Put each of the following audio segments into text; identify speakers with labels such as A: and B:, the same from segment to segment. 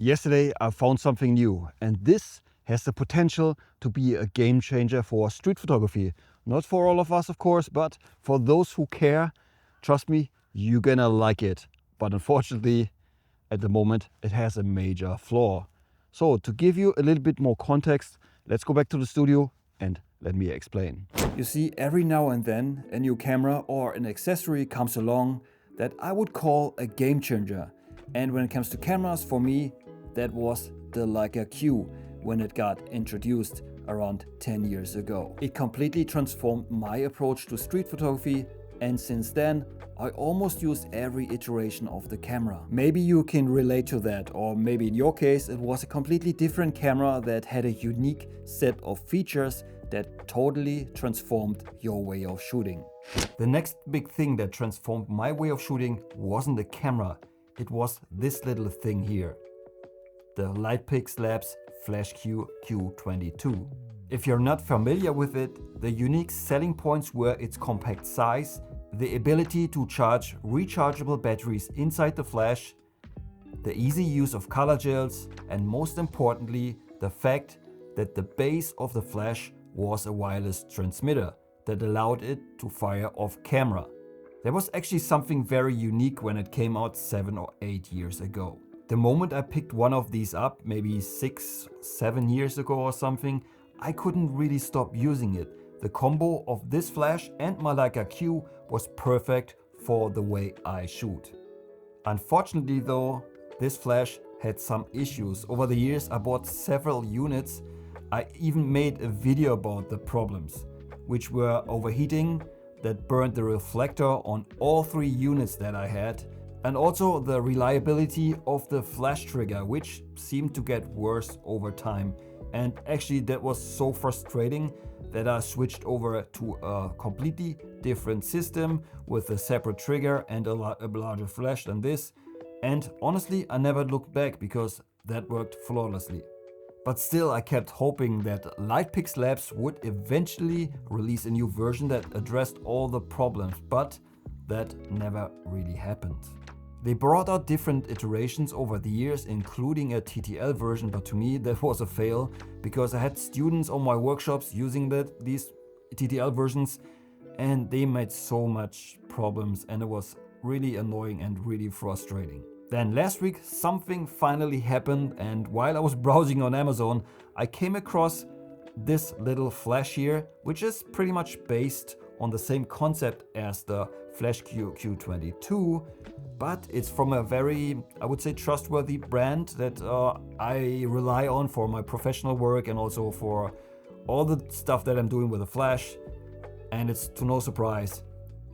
A: Yesterday I found something new, and this has the potential to be a game changer for street photography. Not for all of us, of course, but for those who care, trust me, you're gonna like it. But unfortunately, at the moment, it has a major flaw. So to give you a little bit more context, let's go back to the studio and let me explain. You see, every now and then a new camera or an accessory comes along that I would call a game changer. And when it comes to cameras, for me, that was the Leica Q when it got introduced around 10 years ago. It completely transformed my approach to street photography, and since then I almost use every iteration of the camera. Maybe you can relate to that, or maybe in your case it was a completely different camera that had a unique set of features that totally transformed your way of shooting. The next big thing that transformed my way of shooting wasn't the camera, it was this little thing here. The Lightpix Labs Flash Q22. If you're not familiar with it, the unique selling points were its compact size, the ability to charge rechargeable batteries inside the flash, the easy use of color gels, and most importantly, the fact that the base of the flash was a wireless transmitter that allowed it to fire off camera. There was actually something very unique when it came out 7 or 8 years ago. The moment I picked one of these up, maybe 6-7 years ago or something, I couldn't really stop using it. The combo of this flash and my Leica Q was perfect for the way I shoot. Unfortunately though, this flash had some issues. Over the years I bought several units. I even made a video about the problems, which were overheating that burned the reflector on all 3 units that I had, and also the reliability of the flash trigger, which seemed to get worse over time. And actually that was so frustrating that I switched over to a completely different system with a separate trigger and a larger flash than this. And honestly, I never looked back because that worked flawlessly. But still, I kept hoping that Lightpix Labs would eventually release a new version that addressed all the problems, but that never really happened. They brought out different iterations over the years, including a TTL version, but to me that was a fail because I had students on my workshops using these TTL versions and they made so much problems and it was really annoying and really frustrating. Then last week something finally happened, and while I was browsing on Amazon, I came across this little flash here, which is pretty much based on the same concept as the Flash Q22, but it's from a very, I would say, trustworthy brand that I rely on for my professional work and also for all the stuff that I'm doing with the flash. And it's to no surprise,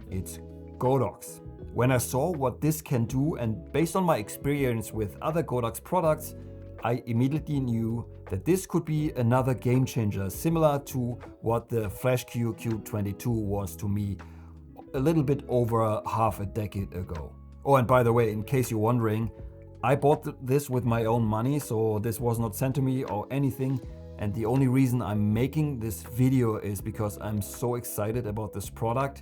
A: it's Godox. When I saw what this can do, and based on my experience with other Godox products, I immediately knew that this could be another game changer, similar to what the Flash Q22 was to me a little bit over half a decade ago. Oh, and by the way, in case you're wondering, I bought this with my own money, so this was not sent to me or anything. And the only reason I'm making this video is because I'm so excited about this product.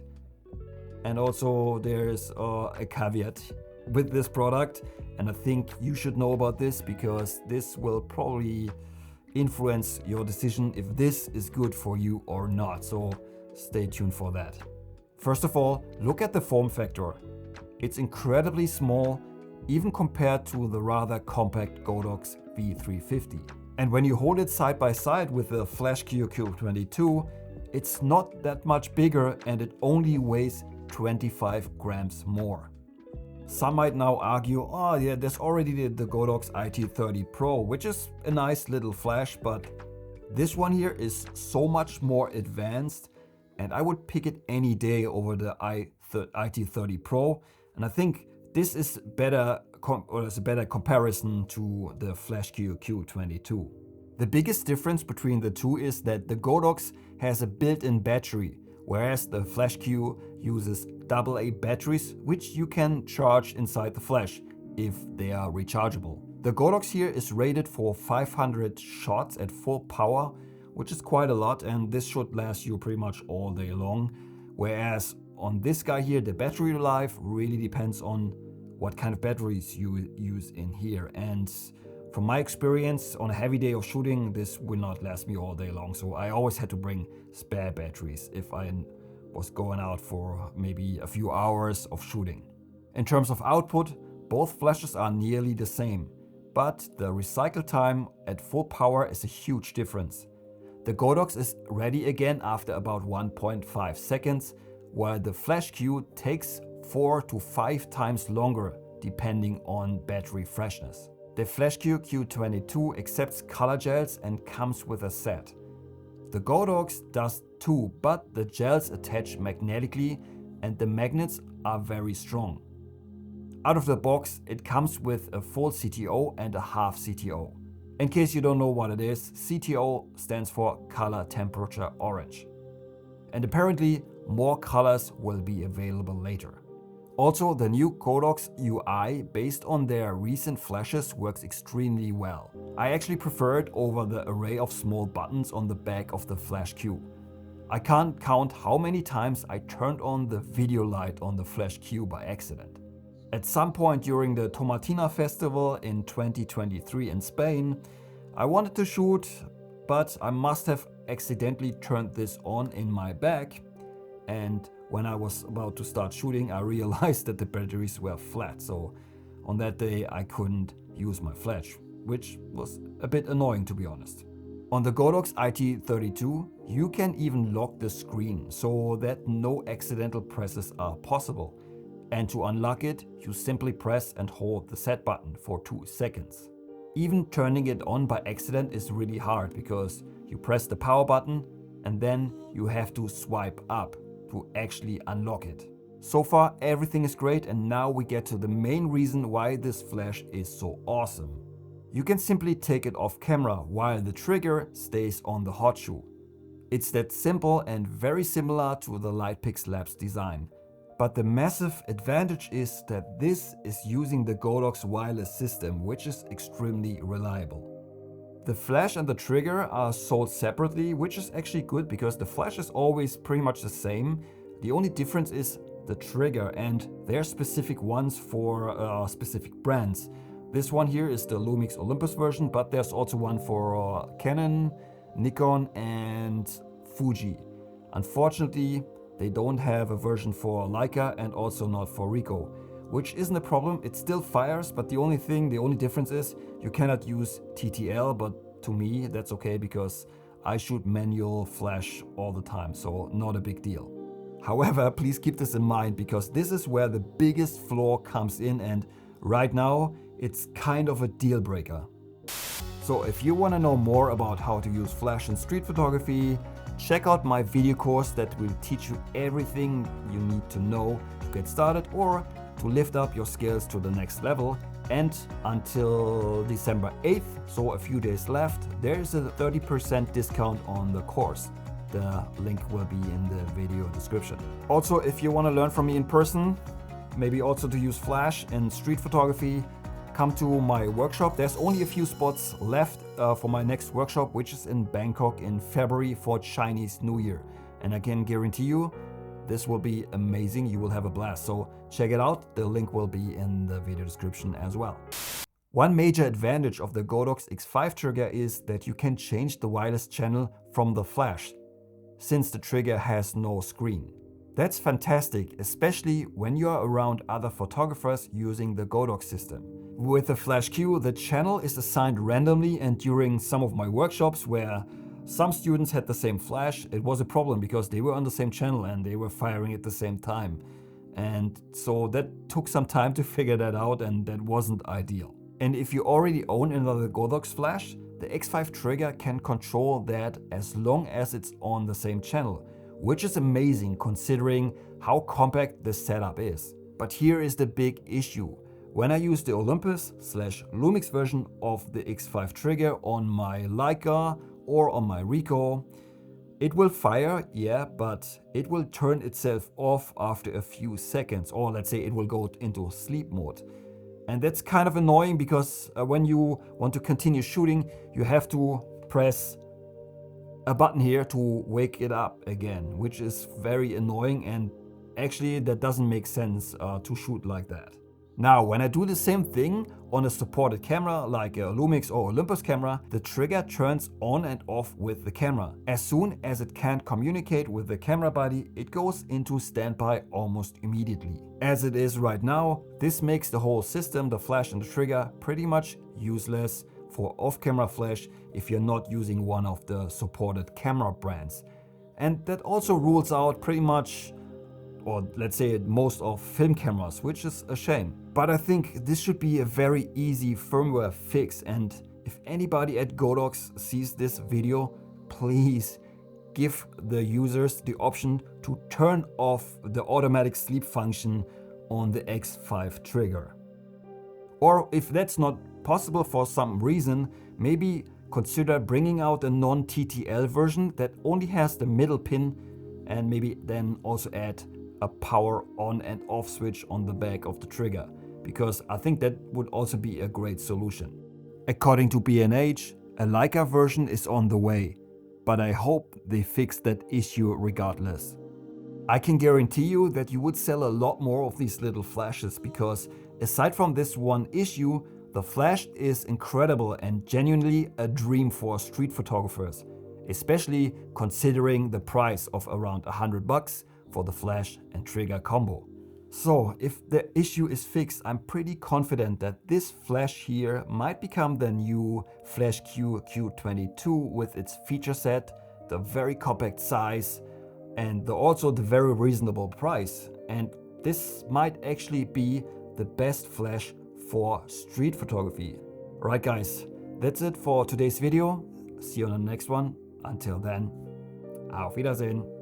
A: And also there's a caveat with this product, and I think you should know about this because this will probably influence your decision if this is good for you or not. So stay tuned for that. First of all, look at the form factor. It's incredibly small, even compared to the rather compact Godox V350. And when you hold it side by side with the Flash Q22, it's not that much bigger and it only weighs 25 grams more. Some might now argue, oh yeah, there's already the Godox IT30 Pro, which is a nice little flash, but this one here is so much more advanced and I would pick it any day over the IT30 Pro. And I think this is better, or is a better comparison to the Flash Q22. The biggest difference between the two is that the Godox has a built-in battery, whereas the Flash Q uses AA batteries, which you can charge inside the flash if they are rechargeable. The Godox here is rated for 500 shots at full power, which is quite a lot, and this should last you pretty much all day long. Whereas on this guy here, the battery life really depends on what kind of batteries you use in here. And From my experience, on a heavy day of shooting, this will not last me all day long, so I always had to bring spare batteries if I was going out for maybe a few hours of shooting. In terms of output, both flashes are nearly the same, but the recycle time at full power is a huge difference. The Godox is ready again after about 1.5 seconds, while the Flash Q takes 4 to 5 times longer depending on battery freshness. The Flash Q22 accepts color gels and comes with a set. The Godox does too, but the gels attach magnetically and the magnets are very strong. Out of the box, it comes with a full CTO and a half CTO. In case you don't know what it is, CTO stands for Color Temperature Orange. And apparently more colors will be available later. Also, the new Godox UI based on their recent flashes works extremely well. I actually prefer it over the array of small buttons on the back of the Flash Q. I can't count how many times I turned on the video light on the Flash Q by accident. At some point during the Tomatina festival in 2023 in Spain, I wanted to shoot, but I must have accidentally turned this on in my bag, and when I was about to start shooting, I realized that the batteries were flat, so on that day I couldn't use my flash, which was a bit annoying to be honest. On the Godox IT32, you can even lock the screen so that no accidental presses are possible. And to unlock it, you simply press and hold the set button for 2 seconds. Even turning it on by accident is really hard because you press the power button and then you have to swipe up to actually unlock it. So far everything is great, and now we get to the main reason why this flash is so awesome. You can simply take it off camera while the trigger stays on the hot shoe. It's that simple and very similar to the Lightpix Labs design. But the massive advantage is that this is using the Godox wireless system, which is extremely reliable. The flash and the trigger are sold separately, which is actually good because the flash is always pretty much the same. The only difference is the trigger, and there are specific ones for specific brands. This one here is the Lumix Olympus version, but there's also one for Canon, Nikon and Fuji. Unfortunately, they don't have a version for Leica and also not for Ricoh, which isn't a problem. It still fires, but the only difference is you cannot use TTL, but to me that's okay because I shoot manual flash all the time, so not a big deal. However, please keep this in mind because this is where the biggest flaw comes in, and right now it's kind of a deal breaker. So if you want to know more about how to use flash in street photography, check out my video course that will teach you everything you need to know to get started or to lift up your skills to the next level. And until December 8th, so a few days left, there is a 30% discount on the course. The link will be in the video description. Also, if you want to learn from me in person, maybe also to use flash in street photography, come to my workshop. There's only a few spots left for my next workshop, which is in Bangkok in February for Chinese New Year. And I can guarantee you, this will be amazing. You will have a blast. So check it out. The link will be in the video description as well. One major advantage of the Godox X5 trigger is that you can change the wireless channel from the flash, since the trigger has no screen. That's fantastic, especially when you are around other photographers using the Godox system. With the Flash Q, the channel is assigned randomly, and during some of my workshops where some students had the same flash, it was a problem because they were on the same channel and they were firing at the same time. And so that took some time to figure that out, and that wasn't ideal. And if you already own another Godox flash, the X5 trigger can control that as long as it's on the same channel, which is amazing considering how compact this setup is. But here is the big issue. When I use the Olympus/Lumix version of the X5 trigger on my Leica or on my Ricoh, it will fire, yeah, but it will turn itself off after a few seconds, or let's say it will go into sleep mode. And that's kind of annoying because when you want to continue shooting, you have to press a button here to wake it up again, which is very annoying, and actually that doesn't make sense to shoot like that. Now, when I do the same thing on a supported camera like a Lumix or Olympus camera, the trigger turns on and off with the camera. As soon as it can't communicate with the camera body, it goes into standby almost immediately. As it is right now, this makes the whole system, the flash and the trigger, pretty much useless for off-camera flash if you're not using one of the supported camera brands. And that also rules out pretty much, or let's say most of film cameras, which is a shame. But I think this should be a very easy firmware fix, and if anybody at Godox sees this video, please give the users the option to turn off the automatic sleep function on the X5 trigger. Or if that's not possible for some reason, maybe consider bringing out a non-TTL version that only has the middle pin, and maybe then also add a power on and off switch on the back of the trigger, because I think that would also be a great solution. According to B&H, a Leica version is on the way, but I hope they fix that issue regardless. I can guarantee you that you would sell a lot more of these little flashes, because aside from this one issue, the flash is incredible and genuinely a dream for street photographers, especially considering the price of around $100 for the flash and trigger combo. So if the issue is fixed, I'm pretty confident that this flash here might become the new Flash Q22 with its feature set, the very compact size, and also the very reasonable price. And this might actually be the best flash for street photography. Right guys, that's it for today's video. See you on the next one. Until then, auf Wiedersehen.